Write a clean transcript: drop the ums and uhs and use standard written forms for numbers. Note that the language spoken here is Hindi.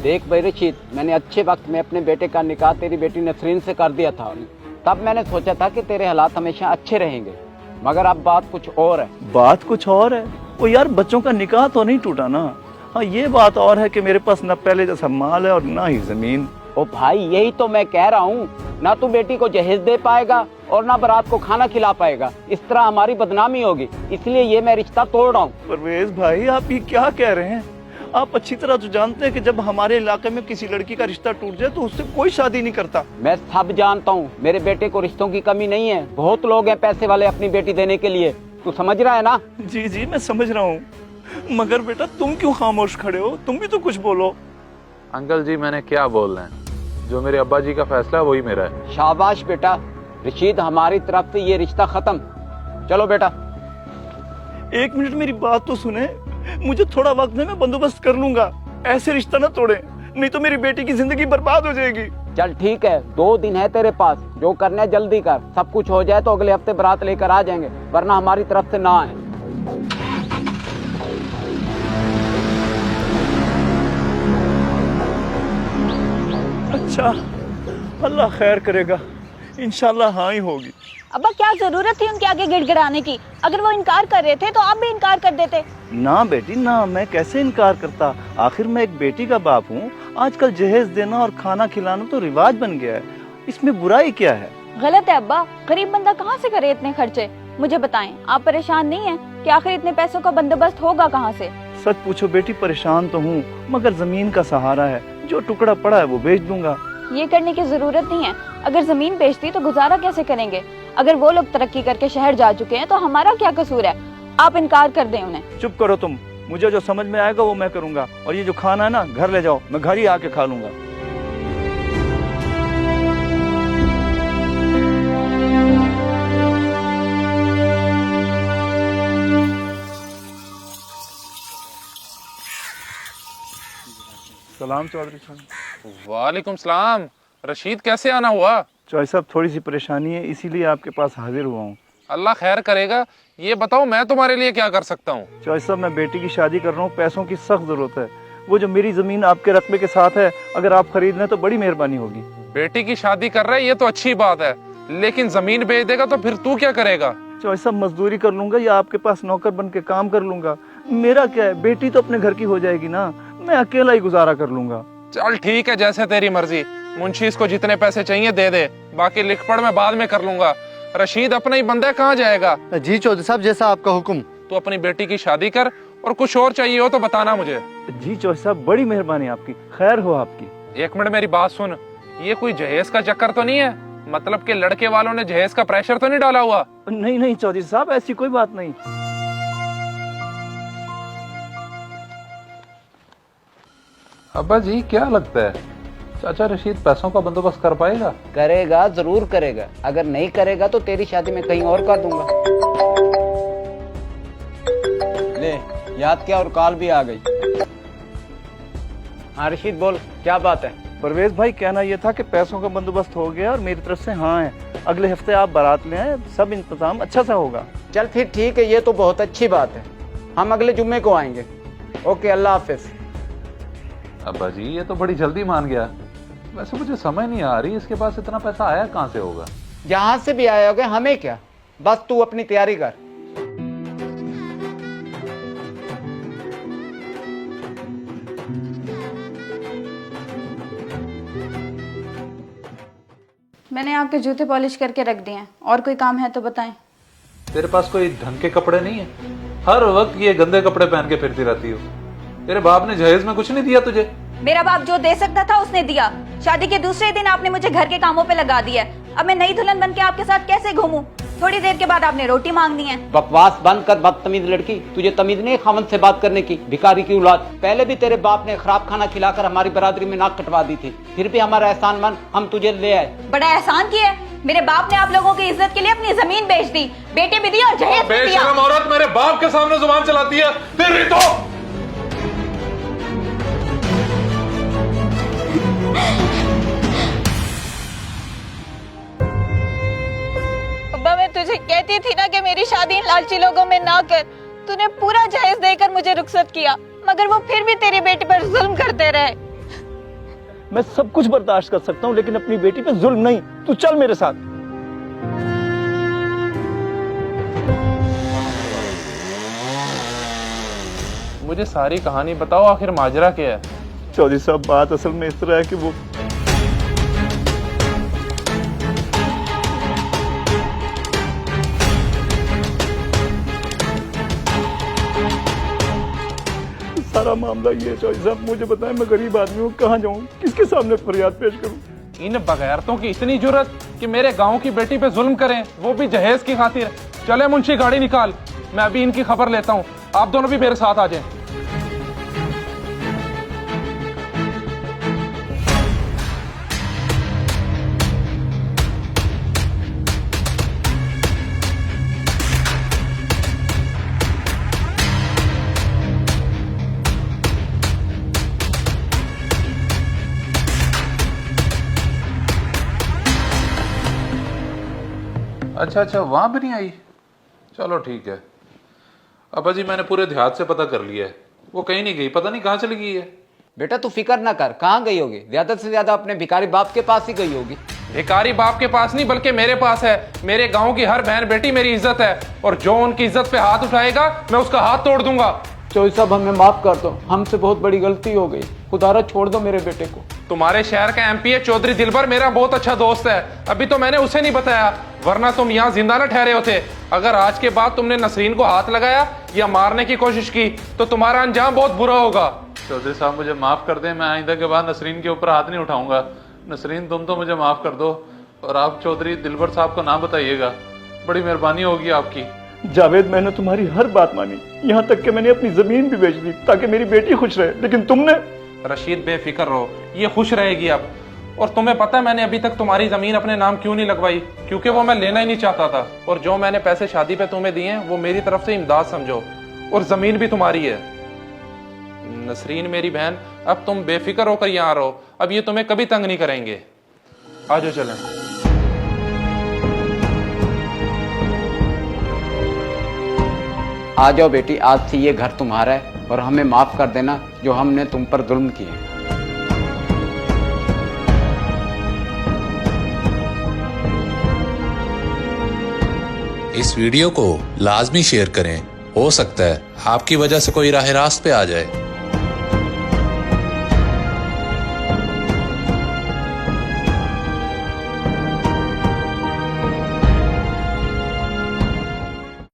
देख भाई रशीद, मैंने अच्छे वक्त में अपने बेटे का निकाह तेरी बेटी नसरीन से कर दिया था। तब मैंने सोचा था कि तेरे हालात हमेशा अच्छे रहेंगे, मगर अब बात कुछ और है। बात कुछ और है? ओ यार, बच्चों का निकाह तो नहीं टूटा ना। हाँ, ये बात और है कि मेरे पास न पहले जैसा माल है और ना ही जमीन। ओ भाई, यही तो मैं कह रहा हूँ, ना तू बेटी को जहेज दे पाएगा और ना बारात को खाना खिला पाएगा। इस तरह हमारी बदनामी होगी, इसलिए ये मैं रिश्ता तोड़ रहा हूँ। परवेज भाई, आप ये क्या कह रहे हैं? आप अच्छी तरह तो जानते हैं कि जब हमारे इलाके में किसी लड़की का रिश्ता टूट जाए तो उससे कोई शादी नहीं करता। मैं सब जानता हूँ, मेरे बेटे को रिश्तों की कमी नहीं है। बहुत लोग हैं पैसे वाले अपनी बेटी देने के लिए, तू समझ रहा है ना? जी जी, मैं समझ रहा हूँ, मगर बेटा तुम क्यों खामोश खड़े हो? तुम भी तो कुछ बोलो। अंकल जी, मैंने क्या बोल रहे हैं? जो मेरे अब्बा जी का फैसला है वही मेरा है। शाबाश बेटा रशीद, हमारी तरफ से ये रिश्ता खत्म। चलो बेटा। एक मिनट मेरी बात तो सुने, मुझे थोड़ा वक्त है, मैं बंदोबस्त कर लूंगा। ऐसे रिश्ता ना तोड़े, नहीं तो मेरी बेटी की जिंदगी बर्बाद हो जाएगी। चल ठीक है, 2 दिन है तेरे पास, जो करना है जल्दी कर। सब कुछ हो जाए तो अगले हफ्ते बारात लेकर आ जाएंगे, वरना हमारी तरफ से ना आए। अच्छा, अल्लाह खैर करेगा, इंशाल्लाह हाँ ही होगी। अब्बा, क्या जरूरत थी उनके आगे गिड़गिड़ाने की? अगर वो इनकार कर रहे थे तो आप भी इनकार कर देते। ना बेटी ना, मैं कैसे इनकार करता? आखिर मैं एक बेटी का बाप हूँ। आजकल जहेज देना और खाना खिलाना तो रिवाज बन गया है, इसमें बुराई क्या है? गलत है अब्बा, गरीब बंदा कहाँ से करे इतने खर्चे? मुझे बताएं, आप परेशान नहीं हैं कि आखिर इतने पैसों का बंदोबस्त होगा कहाँ से? सच पूछो बेटी, परेशान तो हूँ, मगर जमीन का सहारा है, जो टुकड़ा पड़ा है वो बेच दूंगा। ये करने की जरूरत नहीं है। अगर जमीन बेचती तो गुजारा कैसे करेंगे? अगर वो लोग तरक्की करके शहर जा चुके हैं तो हमारा क्या कसूर है? आप इनकार कर दें उन्हें। चुप करो तुम, मुझे जो समझ में आएगा वो मैं करूंगा। और ये जो खाना है ना, घर ले जाओ, मैं घर ही आके खा लूंगा। सलाम चौधरी साहब। वालेकुम सलाम। रशीद, कैसे आना हुआ? चौधरी साहब, थोड़ी सी परेशानी है, इसीलिए आपके पास हाजिर हुआ हूँ। अल्लाह खैर करेगा। ये बताओ, मैं तुम्हारे लिए क्या कर सकता हूँ? चौधरी साहब, मैं बेटी की शादी कर रहा हूँ, पैसों की सख्त जरूरत है। वो जो मेरी जमीन आपके रकबे के साथ है, अगर आप खरीद लें तो बड़ी मेहरबानी होगी। बेटी की शादी कर रहा है, ये तो अच्छी बात है, लेकिन जमीन बेच देगा तो फिर तू क्या करेगा? चौधरी साहब, मजदूरी कर लूंगा या आपके पास नौकर बन के काम कर लूंगा। मेरा क्या है, बेटी तो अपने घर की हो जाएगी ना, मैं अकेला ही गुजारा कर लूंगा। चल ठीक है, जैसे तेरी मर्जी। मुंशीस को जितने पैसे चाहिए दे दे, बाकी लिख पढ़ मैं बाद में कर लूंगा। रशीद अपना ही बंदा है, कहाँ जाएगा? जी चौधरी साहब, जैसा आपका हुक्म। तू अपनी बेटी की शादी कर, और कुछ और चाहिए हो तो बताना मुझे। जी चौधरी साहब, बड़ी मेहरबानी आपकी, खैर हो आपकी। 1 मिनट मेरी बात सुन, ये कोई जहेज का चक्कर तो नहीं है? मतलब कि लड़के वालों ने जहेज का प्रेशर तो नहीं डाला हुआ? नहीं नहीं चौधरी साहब, ऐसी कोई बात नहीं। अब्बा जी, क्या लगता है चाचा रशीद पैसों का बंदोबस्त कर पाएगा? करेगा, जरूर करेगा। अगर नहीं करेगा तो तेरी शादी में कहीं और कर दूंगा। ले, याद क्या, और कॉल भी आ गई। हाँ रशीद बोल, क्या बात है? परवेज भाई, कहना यह था कि पैसों का बंदोबस्त हो गया और मेरी तरफ से हाँ है। अगले हफ्ते आप बारात ले आए, सब इंतजाम अच्छा सा होगा। चल फिर ठीक है, ये तो बहुत अच्छी बात है। हम अगले जुम्मे को आएंगे। ओके, अल्लाह हाफिज। अब्बा जी, ये तो बड़ी जल्दी मान गया। वैसे मुझे समझ नहीं आ रही, इसके पास इतना पैसा आया कहाँ से होगा? जहां से भी आया होगा, हमें क्या, बस तू अपनी तैयारी कर। मैंने आपके जूते पॉलिश करके रख दिए हैं, और कोई काम है तो बताएं। तेरे पास कोई ढंग के कपड़े नहीं है? हर वक्त ये गंदे कपड़े पहन के फिरती रहती हो। तेरे बाप ने जहेज में कुछ नहीं दिया तुझे? मेरा बाप जो दे सकता था उसने दिया। शादी के दूसरे दिन आपने मुझे घर के कामों पे लगा दिया। अब मैं नई दुल्हन बन के आपके साथ कैसे घूमूं? थोड़ी देर के बाद आपने रोटी मांगनी है। बकवास बंद कर, बदतमीज लड़की। तुझे तमीज नहीं खामन से बात करने की, भिखारी की औलाद। पहले भी तेरे बाप ने खराब खाना खिलाकर हमारी बरादरी में नाक कटवा दी थी, फिर भी हमारा एहसान मान हम तुझे ले आए। बड़ा एहसान किया है। मेरे बाप ने आप लोगों की इज्जत के लिए अपनी जमीन बेच दी, बेटे भी दी और जहेज भी दिया। बेशरम औरत मेरे बाप के सामने जुबान चलाती है तेरी तो। अब्बा, मैं तुझे कहती थी ना कि मेरी शादी इन लालची लोगों में ना कर। तूने पूरा जहेज देकर मुझे रुखसत किया, मगर वो फिर भी तेरी बेटी पर जुल्म करते रहे। मैं सब कुछ बर्दाश्त कर सकता हूँ, लेकिन अपनी बेटी पे जुल्म नहीं। तू चल मेरे साथ। मुझे सारी कहानी बताओ, आखिर माजरा क्या है? चौधरी साहब, बात असल में इस तरह है कि वो सारा मामला ये है चौधरी साहब, मुझे बताएं, मैं गरीब आदमी हूँ, कहाँ जाऊँ, किसके सामने फरियाद पेश करूँ? इन बगैरतों की इतनी जुर्रत कि मेरे गांव की बेटी पे जुल्म करें, वो भी जहेज की खातिर। चले मुंशी, गाड़ी निकाल, मैं अभी इनकी खबर लेता हूँ। आप दोनों भी मेरे साथ आ जाएं। अच्छा अच्छा, वहां भी नहीं आई। चलो ठीक है। अब्बा जी, मैंने पूरे देहात से पता कर लिया है, वो कहीं नहीं गई, पता नहीं कहाँ चली गई है। बेटा तू फिक्र ना कर, कहाँ गई होगी? ज्यादा से ज्यादा अपने भिखारी बाप के पास ही गई होगी। भिखारी बाप के पास नहीं, बल्कि मेरे पास है। मेरे गांव की हर बहन बेटी मेरी इज्जत है, और जो उनकी इज्जत पे हाथ उठाएगा मैं उसका हाथ तोड़ दूंगा। चौधरी साहब, हमें माफ कर दो, हमसे बहुत बड़ी गलती हो गई। खुदारा छोड़ दो मेरे बेटे को। तुम्हारे शहर का एमपी है चौधरी दिलबर, मेरा बहुत अच्छा दोस्त है। अभी तो मैंने उसे नहीं बताया, वरना तुम यहाँ जिंदा न ठहरे होते। अगर आज के बाद तुमने नसरीन को हाथ लगाया या मारने की कोशिश की तो तुम्हारा अंजाम बहुत बुरा होगा। चौधरी साहब, मुझे माफ कर दें, मैं आइंदा के बाद नसरीन के ऊपर हाथ नहीं उठाऊंगा। नसरीन, तुम तो मुझे माफ कर दो, और आप चौधरी दिलबर साहब को ना बताइएगा, बड़ी मेहरबानी होगी आपकी। जावेद, मैंने तुम्हारी हर बात मानी, यहाँ तक कि मैंने अपनी जमीन भी बेच दी ताकि मेरी बेटी खुश रहे, लेकिन तुमने। रशीद, बेफिक्र रहो, ये खुश रहेगी अब। और तुम्हें पता है मैंने अभी तक तुम्हारी जमीन अपने नाम क्यों नहीं लगवाई? क्योंकि वो मैं लेना ही नहीं चाहता था। और जो मैंने पैसे शादी पे तुम्हें दिए हैं वो मेरी तरफ से इमदाद समझो, और जमीन भी तुम्हारी है। नसरीन मेरी बहन, अब तुम बेफिक्र होकर यहाँ रहो, अब ये तुम्हें कभी तंग नहीं करेंगे। आ जाओ, चलें। आ जाओ बेटी, आज से ये घर तुम्हारा है, और हमें माफ कर देना जो हमने तुम पर जुल्म किए। इस वीडियो को लाजमी शेयर करें, हो सकता है आपकी वजह से कोई राह रास्त पे आ जाए।